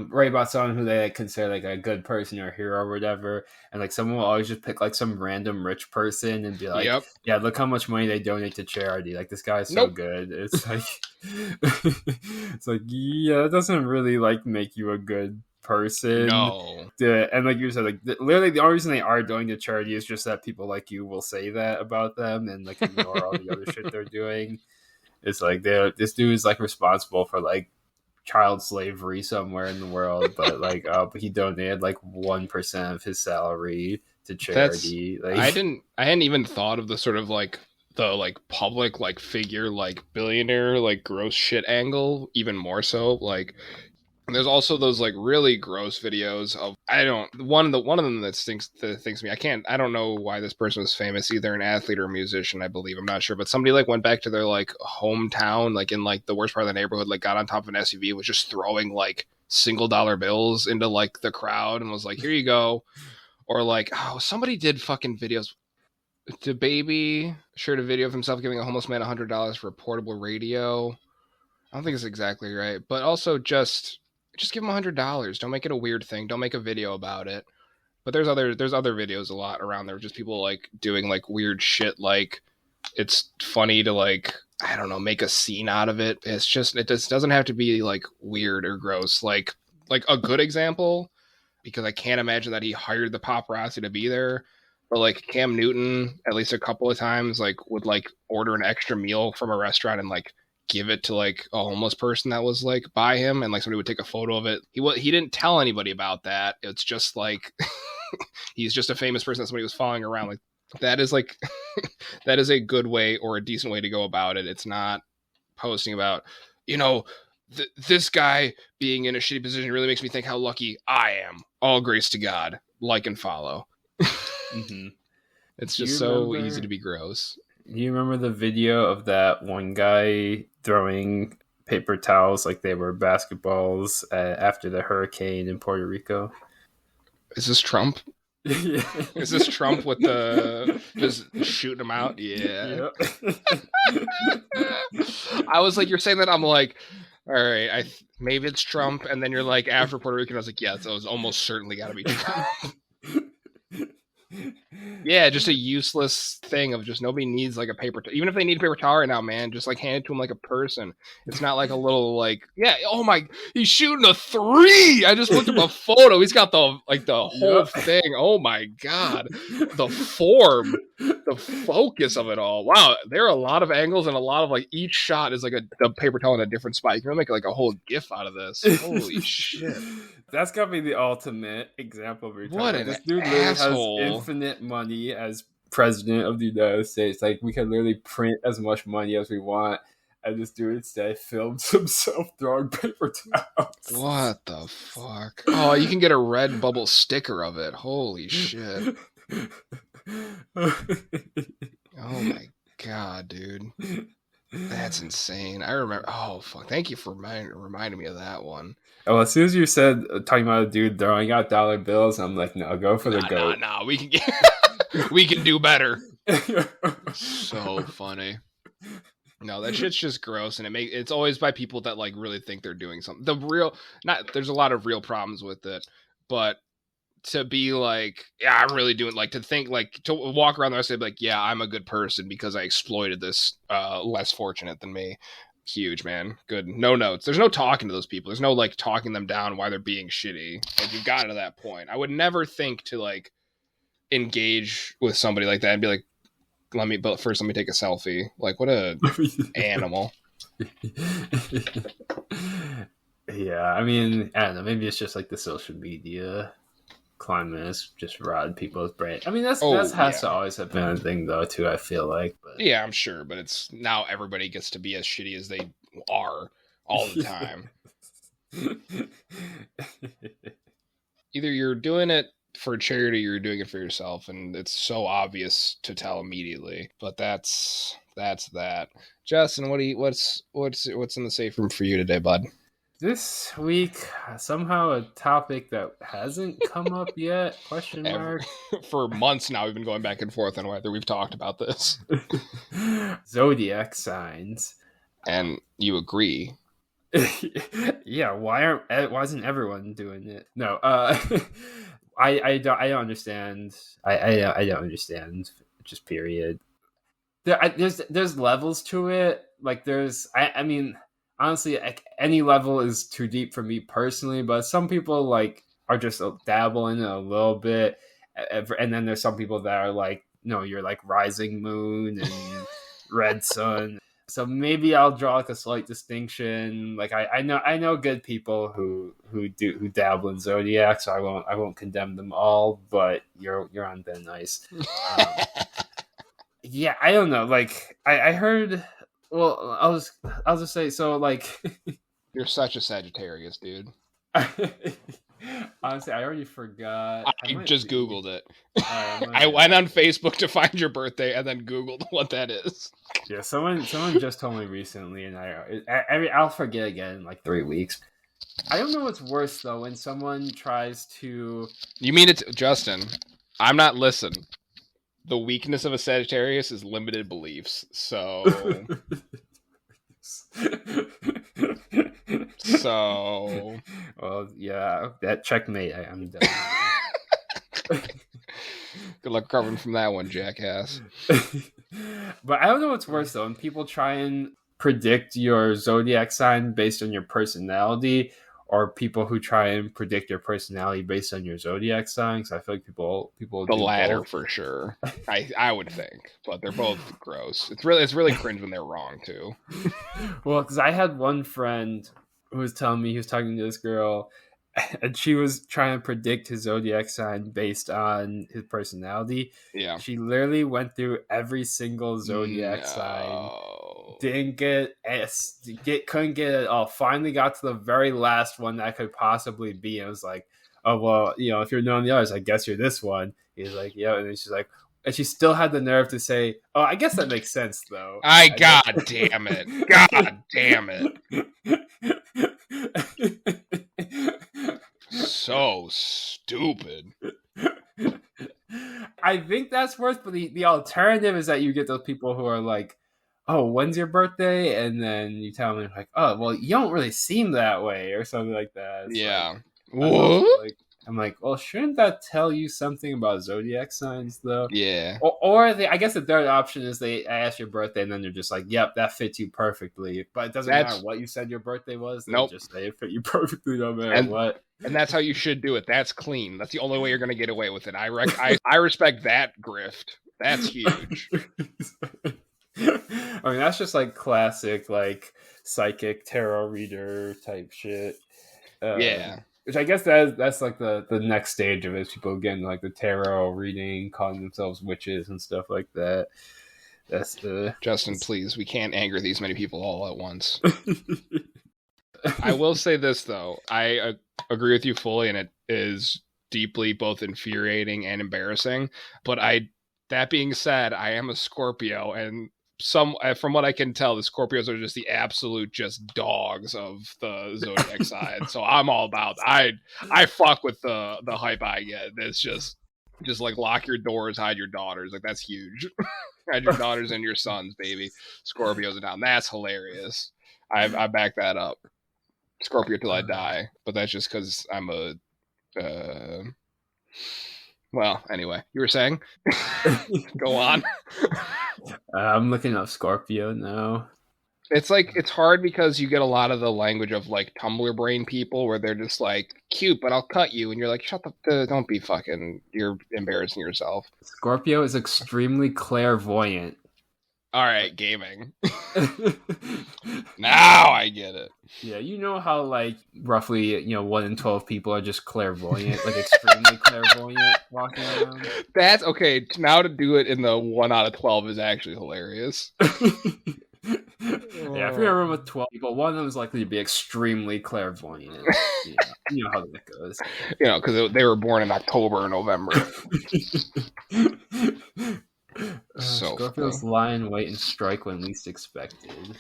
A: write about someone who they like, consider like a good person or a hero or whatever, and like someone will always just pick like some random rich person and be like,
B: Yep.
A: yeah, look how much money they donate to charity, like this guy's so
B: Nope.
A: good. It's like it's like, yeah, it doesn't really like make you a good person.
B: No.
A: And like you said, like literally the only reason they are doing to charity is just that people like you will say that about them and like ignore all the other shit they're doing. It's like this dude is like responsible for like child slavery somewhere in the world, but like but he donated like 1% of his salary to charity. Like,
B: I hadn't even thought of the sort of like the like public like figure like billionaire like gross shit angle even more so. Like there's also those like really gross videos of one of them that thinks to me. I don't know why this person was famous, either an athlete or a musician, I believe, I'm not sure, but somebody like went back to their like hometown, like in like the worst part of the neighborhood, like got on top of an SUV, was just throwing like $1 bills into like the crowd and was like, here you go. Or like, oh, somebody did fucking videos. The baby shared a video of himself giving a homeless man $100 for a portable radio. I don't think it's exactly right, but also just give him $100. Don't make it a weird thing. Don't make a video about it. But there's other videos a lot around there, just people like doing like weird shit. Like it's funny to like, I don't know, make a scene out of it. It's just, it just doesn't have to be like weird or gross. Like a good example, because I can't imagine that he hired the paparazzi to be there. But like Cam Newton, at least a couple of times, like would like order an extra meal from a restaurant and like give it to like a homeless person that was like by him, and like somebody would take a photo of it. He didn't tell anybody about that. It's just like he's just a famous person that somebody was following around. Like that is like that is a good way or a decent way to go about it. It's not posting about, this guy being in a shitty position really makes me think how lucky I am. All grace to God. Like and follow.
A: mm-hmm.
B: It's just so easy to be gross.
A: Do you remember the video of that one guy throwing paper towels like they were basketballs after the hurricane in Puerto Rico?
B: Is this Trump?
A: Yeah.
B: Is this Trump with the just shooting them out? Yeah. I was like, you're saying that, I'm like, all right, maybe it's Trump, and then you're like, after Puerto Rico, I was like, yeah, so it's almost certainly got to be Trump. Yeah, just a useless thing of just nobody needs like a paper even if they need a paper towel right now, man, just like hand it to him like a person. It's not like a little like, yeah, oh my, he's shooting a 3. I just looked at a photo. He's got the whole thing. Oh my God, the form, the focus of it all. Wow, there are a lot of angles and a lot of like each shot is like a paper towel in a different spot. You can make like a whole GIF out of this. Holy shit.
A: That's gotta be the ultimate example of retirement.
B: What an
A: this dude
B: asshole.
A: Literally has infinite money as president of the United States. Like, we can literally print as much money as we want, and this dude instead films himself throwing paper towels.
B: What the fuck? Oh, you can get a Redbubble sticker of it. Holy shit. Oh my God, dude. That's insane. I remember. Oh fuck! Thank you for reminding me of that one.
A: Oh, as soon as you said talking about a dude throwing out dollar bills, I'm like, no, go for the goat.
B: Nah, we can we can do better. So funny. No, that shit's just gross, and it's always by people that like really think they're doing something. There's a lot of real problems with it, but to be like, yeah, I'm really doing, like, to think, like, to walk around the rest of it, like, yeah, I'm a good person because I exploited this less fortunate than me. Huge, man. Good. No notes. There's no talking to those people. There's no, like, talking them down why they're being shitty. Like, you've got to that point. I would never think to, like, engage with somebody like that and be like, let me take a selfie. Like, what a animal.
A: Yeah, I mean, I don't know. Maybe it's just, like, the social media climate has just rotted people's brain. I mean, that has to always have been a thing, though, too, I feel like. But
B: yeah, I'm sure, but it's now everybody gets to be as shitty as they are all the time. Either you're doing it for charity, you're doing it for yourself, and it's so obvious to tell immediately. But that's that. Justin, what's in the safe room for you today, bud?
A: This week, somehow a topic that hasn't come up yet, question mark.
B: For months now, we've been going back and forth on whether we've talked about this.
A: Zodiac signs.
B: And you agree.
A: Yeah, why isn't everyone doing it? No, I don't understand. I don't understand. Just period. There's levels to it. Like I mean, honestly, like, any level is too deep for me personally. But some people like are just dabbling in it a little bit, and then there's some people that are like, no, you're like rising moon and red sun. So maybe I'll draw like a slight distinction. Like I know good people who dabble in zodiac, so I won't condemn them all. But you're on thin ice. Yeah, I don't know. Like I heard. Well, I'll just say so. Like
B: you're such a Sagittarius, dude.
A: Honestly, I already forgot.
B: I just Googled it. I went on Facebook to find your birthday and then Googled what that is.
A: Yeah, someone just told me recently, and I'll forget again in like 3 weeks. I don't know what's worse though when someone tries to.
B: You mean it's Justin? I'm not listening. The weakness of a Sagittarius is limited beliefs. So.
A: Well, yeah, that checkmate. I'm done.
B: Good luck recovering from that one, jackass.
A: But I don't know what's worse though, when people try and predict your zodiac sign based on your personality, or people who try and predict your personality based on your zodiac sign. So I feel like people
B: the latter both. For sure. I would think, but they're both gross. It's really cringe when they're wrong too.
A: Well, because I had one friend who was telling me he was talking to this girl, and she was trying to predict his zodiac sign based on his personality.
B: Yeah,
A: she literally went through every single zodiac sign. Couldn't get it all. Finally got to the very last one that could possibly be. And it was like, oh well, if you're none of the others, I guess you're this one. He's like, yeah, and then she's like, and she still had the nerve to say, oh, I guess that makes sense though.
B: God damn it. God damn it. So stupid.
A: I think that's worse, but the alternative is that you get those people who are like, oh, when's your birthday? And then you tell them like, oh, well, you don't really seem that way or something like that. It's
B: yeah.
A: What? I'm like, well, shouldn't that tell you something about zodiac signs though?
B: Yeah.
A: Or I guess the third option is I ask your birthday and then they're just like, yep, that fits you perfectly. But it doesn't matter what you said your birthday was. They just say it fit you perfectly no matter what.
B: And that's how you should do it. That's clean. That's the only way you're going to get away with it. I respect that grift. That's huge.
A: I mean, that's just like classic, like psychic tarot reader type shit.
B: Yeah.
A: Which I guess that's like the next stage of it, is people getting like the tarot reading, calling themselves witches and stuff like that. That's the
B: Justin, please, we can't anger these many people all at once. I will say this though, I agree with you fully, and it is deeply both infuriating and embarrassing. But that being said, I am a Scorpio, and from what I can tell, the Scorpios are just the absolute just dogs of the zodiac side. So I'm all about I fuck with the hype I get. It's just like lock your doors, hide your daughters. Like that's huge. Hide your daughters and your sons, baby. Scorpios are down. That's hilarious. I back that up. Scorpio till I die, but that's just because I'm a. Well, anyway, you were saying? Go on.
A: I'm looking up Scorpio now.
B: It's like, it's hard because you get a lot of the language of like Tumblr brain people where they're just like, cute, but I'll cut you. And you're like, shut the, don't be fucking, you're embarrassing yourself.
A: Scorpio is extremely clairvoyant.
B: All right, gaming. Now I get it.
A: Yeah, you know how like roughly 1 in 12 people are just clairvoyant, like extremely clairvoyant walking around.
B: That's okay. Now to do it in the 1 out of 12 is actually hilarious.
A: Yeah, if you're in a room with 12 people, one of them is likely to be extremely clairvoyant. You know how that goes.
B: Because they were born in October or November. So
A: Scorpios
B: funny.
A: lie in wait and strike when least expected.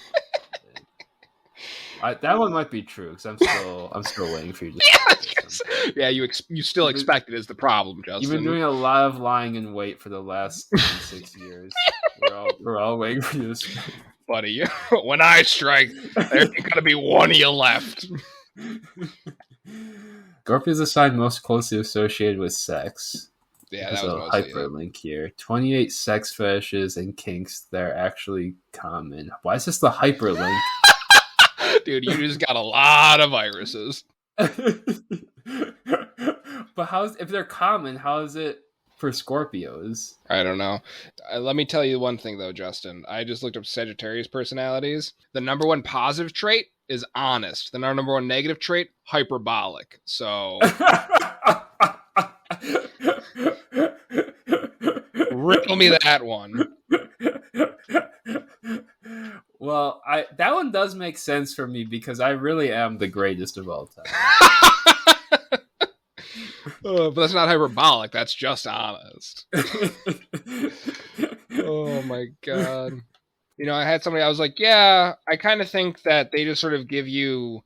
A: That one might be true because I'm still waiting for you to.
B: Yeah, you still expect it is the problem, Justin.
A: You've been doing a lot of lying in wait for the last 26 years. We're all waiting for you to strike.
B: Buddy, when I strike, there's gonna be one of you left.
A: Scorpio is a sign most closely associated with sex.
B: Yeah,
A: There's
B: that was
A: a
B: mostly
A: hyperlink here. 28 sex fetishes and kinks that are actually common. Why is this the hyperlink?
B: Dude, you just got a lot of viruses.
A: But if they're common, how is it for Scorpios?
B: I don't know. Let me tell you one thing, though, Justin. I just looked up Sagittarius personalities. The number one positive trait is honest. The number one negative trait, hyperbolic. So... riddle me that one.
A: Well, that one does make sense for me because I really am the greatest of all time.
B: But that's not hyperbolic. That's just honest. Oh my god. I had somebody, I was like, yeah, I kind of think that they just sort of give you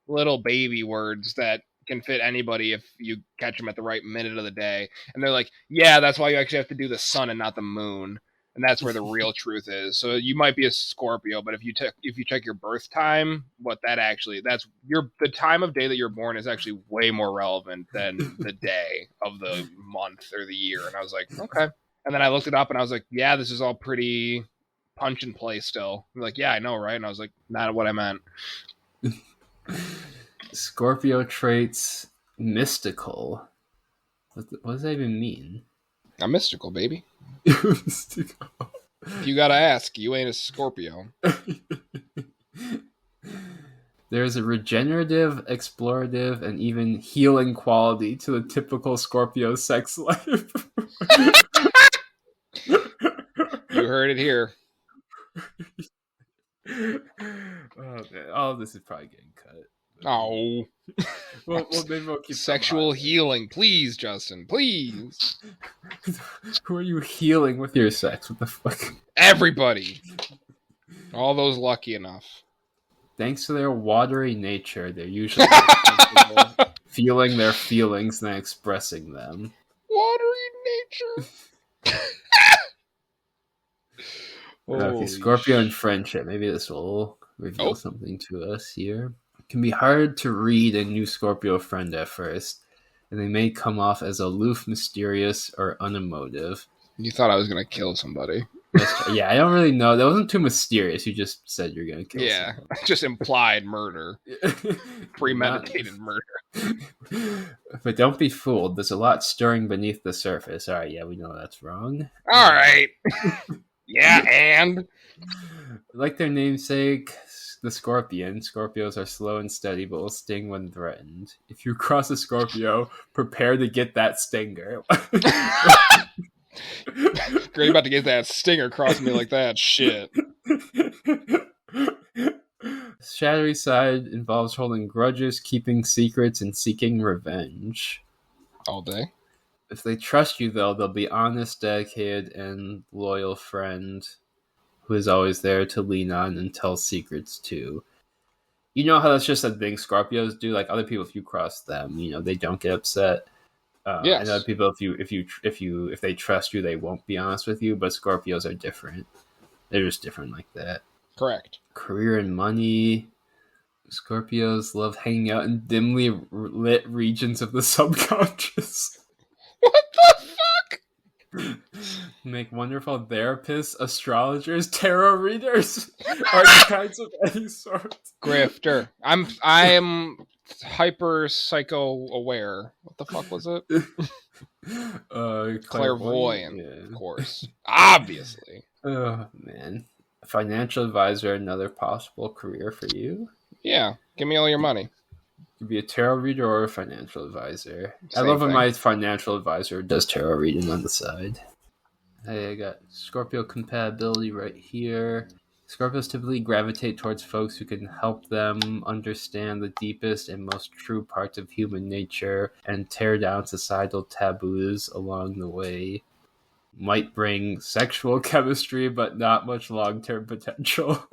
B: little baby words that can fit anybody if you catch them at the right minute of the day. And they're like, yeah, that's why you actually have to do the sun and not the moon. And that's where the real truth is. So you might be a Scorpio, but if you check your birth time, the time of day that you're born is actually way more relevant than the day of the month or the year. And I was like, okay. And then I looked it up and I was like, yeah, this is all pretty punch and play still. I'm like, yeah, I know, right? And I was like, not what I meant.
A: Scorpio traits, mystical. What does that even mean?
B: I'm mystical, baby. Mystical. If you gotta ask, you ain't a Scorpio.
A: There's a regenerative, explorative, and even healing quality to the typical Scorpio sex life.
B: You heard it here.
A: Oh, man. All of this is probably getting cut.
B: Oh.
A: Well, maybe we'll keep
B: sexual healing, please, Justin, please.
A: Who are you healing with your sex? What the fuck?
B: Everybody. All those lucky enough.
A: Thanks to their watery nature, they're usually feeling their feelings and expressing them.
B: Watery nature.
A: Okay, Scorpio and friendship. Maybe this will reveal something to us here. It can be hard to read a new Scorpio friend at first, and they may come off as aloof, mysterious, or unemotive.
B: You thought I was going to kill somebody.
A: Yeah, I don't really know. That wasn't too mysterious. You just said you're going to kill someone.
B: Yeah, just implied murder. Premeditated murder.
A: But don't be fooled. There's a lot stirring beneath the surface. All right, yeah, we know that's wrong.
B: All right. Yeah, and?
A: Like their namesake, the Scorpion, Scorpios are slow and steady, but will sting when threatened. If you cross a Scorpio, prepare to get that stinger.
B: Great, about to get that stinger crossing me like that. Shit.
A: Shadowy side involves holding grudges, keeping secrets, and seeking revenge.
B: All day.
A: If they trust you, though, they'll be honest, dedicated, and loyal friend who is always there to lean on and tell secrets to. You know how that's just a thing Scorpios do? Like other people, if you cross them, they don't get upset.
B: Yes.
A: And other people, if they trust you, they won't be honest with you. But Scorpios are different. They're just different like that.
B: Correct.
A: Career and money. Scorpios love hanging out in dimly lit regions of the subconscious.
B: What the fuck?
A: Make wonderful therapists, astrologers, tarot readers, archetypes of any sort.
B: Grifter. I am hyper psycho aware. What the fuck was it? Clairvoyant, yeah. Of course. Obviously.
A: Oh man. Financial advisor, another possible career for you.
B: Yeah. Give me all your money.
A: You could be a tarot reader or a financial advisor.
B: Same
A: I love when
B: thing.
A: my financial advisor does tarot reading on the side. Hey, I got Scorpio compatibility right here. Scorpios typically gravitate towards folks who can help them understand the deepest and most true parts of human nature and tear down societal taboos along the way. Might bring sexual chemistry, but not much long-term potential.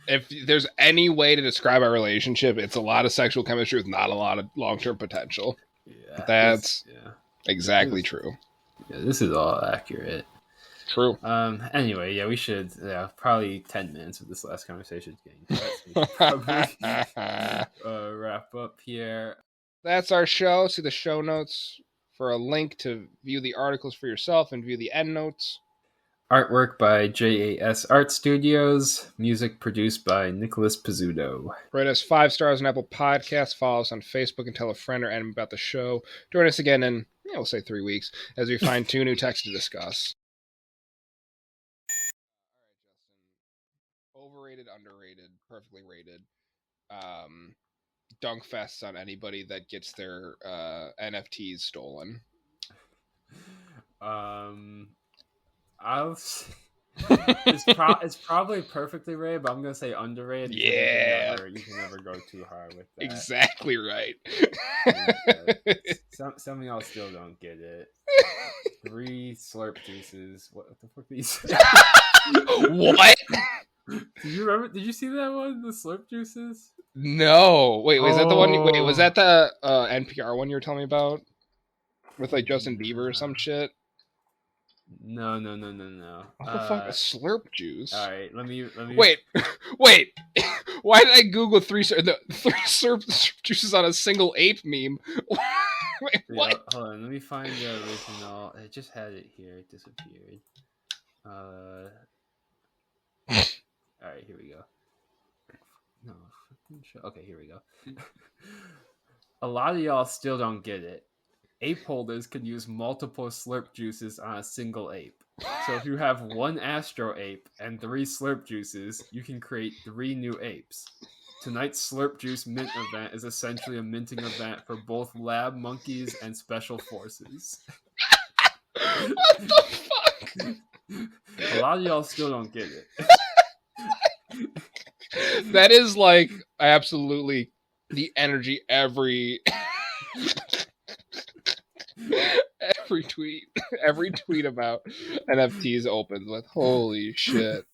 B: If there's any way to describe our relationship, it's a lot of sexual chemistry with not a lot of long-term potential.
A: Yeah,
B: That's exactly true.
A: Yeah, this is all accurate.
B: True.
A: Anyway, yeah, we should probably 10 minutes of this last conversation is getting cut. So we should probably wrap up here.
B: That's our show. See the show notes for a link to view the articles for yourself and view the endnotes.
A: Artwork by jasartstudios. Music produced by Nicholas Pizzuto.
B: Rate us 5 stars on Apple Podcasts. Follow us on Facebook and tell a friend or enemy about the show. Join us again in, we'll say 3 weeks as we find 2 new texts to discuss. Overrated, underrated, perfectly rated. Dunk fests on anybody that gets their NFTs stolen.
A: It's probably perfectly rated, but I'm gonna say underrated.
B: Yeah,
A: you can never go too hard with that.
B: Exactly right.
A: Some of y'all still don't get it. 3 slurp juices. What the fuck are these?
B: What?
A: Do you remember? Did you see that one? The slurp juices?
B: No. Wait, was that the one? Wait, was that the NPR one you were telling me about with like Justin Bieber or some shit?
A: No.
B: What the fuck? A slurp juice?
A: All right, let me.
B: Wait. Why did I Google 3 slurp juices on a single ape meme? Wait, what?
A: Yeah, hold on, let me find the original. I just had it here. It disappeared. All right, here we go. No, okay, here we go. A lot of y'all still don't get it. Ape holders can use multiple slurp juices on a single ape. So if you have 1 astro ape and 3 slurp juices, you can create 3 new apes. Tonight's slurp juice mint event is essentially a minting event for both lab monkeys and special forces.
B: What the fuck?
A: A lot of y'all still don't get it.
B: That is like absolutely the energy every tweet about NFTs opens with. Holy shit.